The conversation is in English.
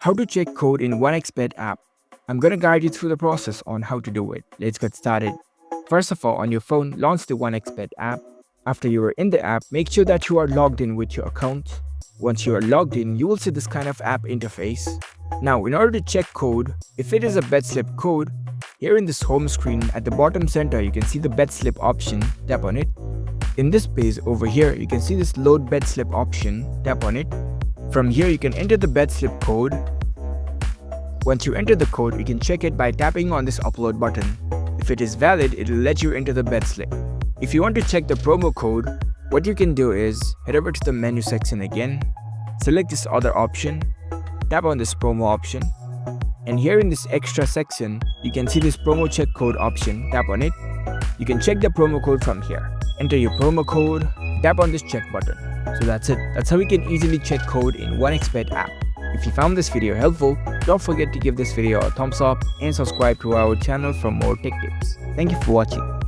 How to check code in OneXpert app. I'm gonna guide you through the process on how to do it. Let's get started. First of all, on your phone, launch the OneXpert app. After you are in the app, make sure that you are logged in with your account. Once you are logged in, you will see this kind of app interface. Now, in order to check code, if it is a bed slip code, here in this home screen at the bottom center, you can see the bed slip option. Tap on it. In this page over here, you can see this load bed slip option. Tap on it. From here, you can enter the bed slip code. Once you enter the code, you can check it by tapping on this upload button. If it is valid, it will let you enter the bed slip. If you want to check the promo code, what you can do is head over to the menu section again, select this other option, tap on this promo option, and here in this extra section, you can see this promo check code option. Tap on it. You can check the promo code from here. Enter your promo code, tap on this check button. So that's it. That's how we can easily check code in OneXpert app. If you found this video helpful, don't forget to give this video a thumbs up and subscribe to our channel for more tech tips. Thank you for watching.